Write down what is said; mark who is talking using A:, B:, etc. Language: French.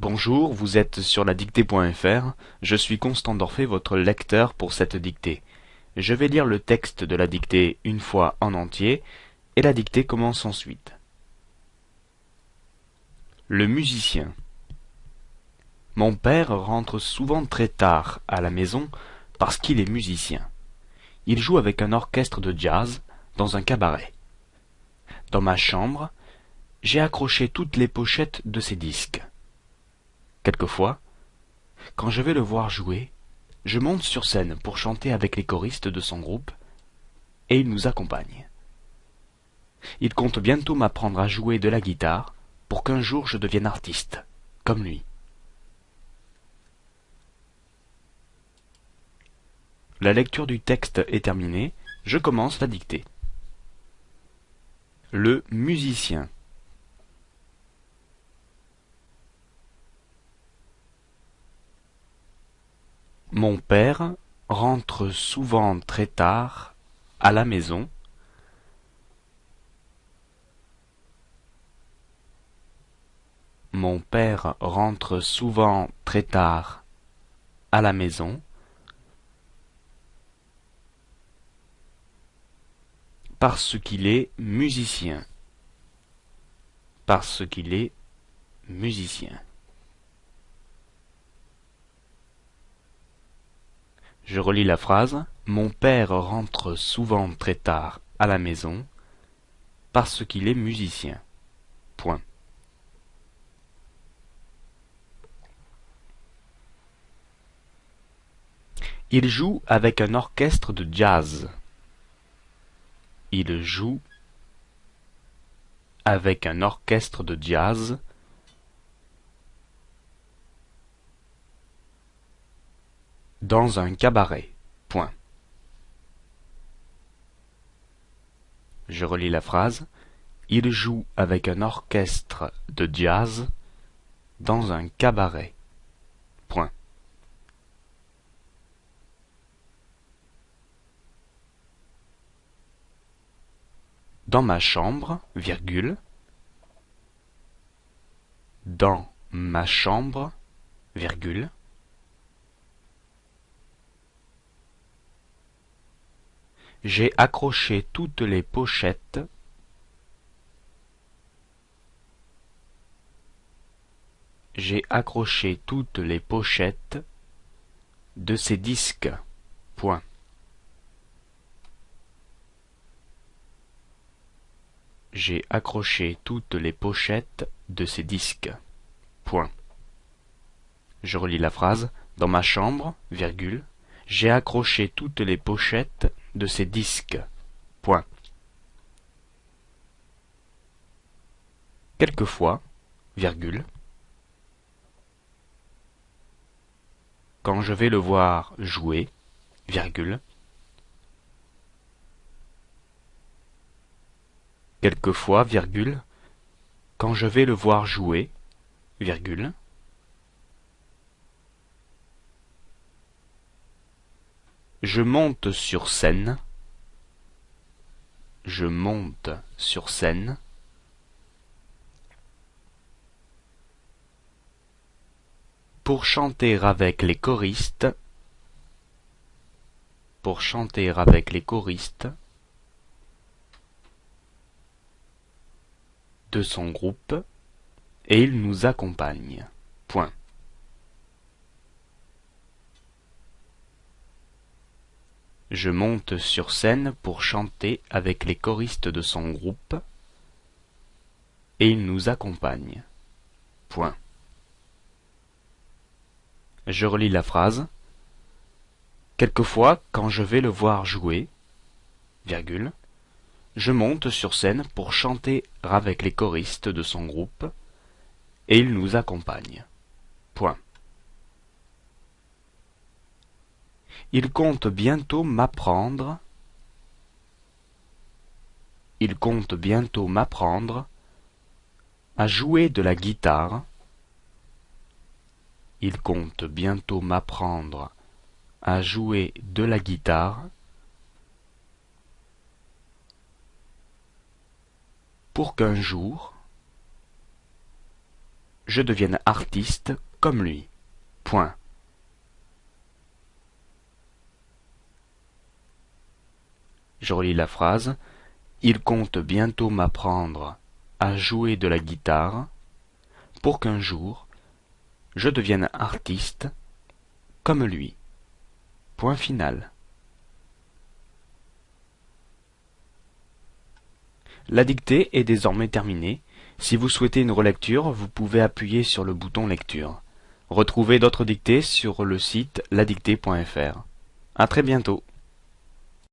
A: Bonjour, vous êtes sur la dictée.fr. Je suis Constant Dorfé, votre lecteur pour cette dictée. Je vais lire le texte de la dictée une fois en entier, et la dictée commence ensuite. Le musicien. Mon père rentre souvent très tard à la maison parce qu'il est musicien. Il joue avec un orchestre de jazz dans un cabaret. Dans ma chambre, j'ai accroché toutes les pochettes de ses disques. Quelquefois, quand je vais le voir jouer, je monte sur scène pour chanter avec les choristes de son groupe, et il nous accompagne. Il compte bientôt m'apprendre à jouer de la guitare pour qu'un jour je devienne artiste, comme lui. La lecture du texte est terminée, je commence la dictée. Le musicien. Mon père rentre souvent très tard à la maison. Mon père rentre souvent très tard à la maison parce qu'il est musicien. Parce qu'il est musicien. Je relis la phrase. Mon père rentre souvent très tard à la maison parce qu'il est musicien. Point. Il joue avec un orchestre de jazz. Il joue avec un orchestre de jazz dans un cabaret. Point. Je relis la phrase. Il joue avec un orchestre de jazz dans un cabaret. Point. Dans ma chambre, virgule. Dans ma chambre, virgule. J'ai accroché toutes les pochettes. J'ai accroché toutes les pochettes de ces disques. Point. J'ai accroché toutes les pochettes de ces disques. Point. Je relis la phrase. Dans ma chambre, virgule, j'ai accroché toutes les pochettes de ces disques. Point. Quelquefois, virgule, quand je vais le voir jouer, virgule, quelquefois, virgule, quand je vais le voir jouer, virgule, je monte sur scène, je monte sur scène, pour chanter avec les choristes, pour chanter avec les choristes de son groupe, et il nous accompagne. Point. Je monte sur scène pour chanter avec les choristes de son groupe, et il nous accompagne. Point. Je relis la phrase. Quelquefois, quand je vais le voir jouer, virgule, je monte sur scène pour chanter avec les choristes de son groupe, et il nous accompagne. Point. Il compte bientôt m'apprendre. Il compte bientôt m'apprendre à jouer de la guitare. Il compte bientôt m'apprendre à jouer de la guitare pour qu'un jour je devienne artiste comme lui. Point. Je relis la phrase. Il compte bientôt m'apprendre à jouer de la guitare pour qu'un jour je devienne artiste comme lui. Point final. La dictée est désormais terminée. Si vous souhaitez une relecture, vous pouvez appuyer sur le bouton lecture. Retrouvez d'autres dictées sur le site ladictée.fr. À très bientôt.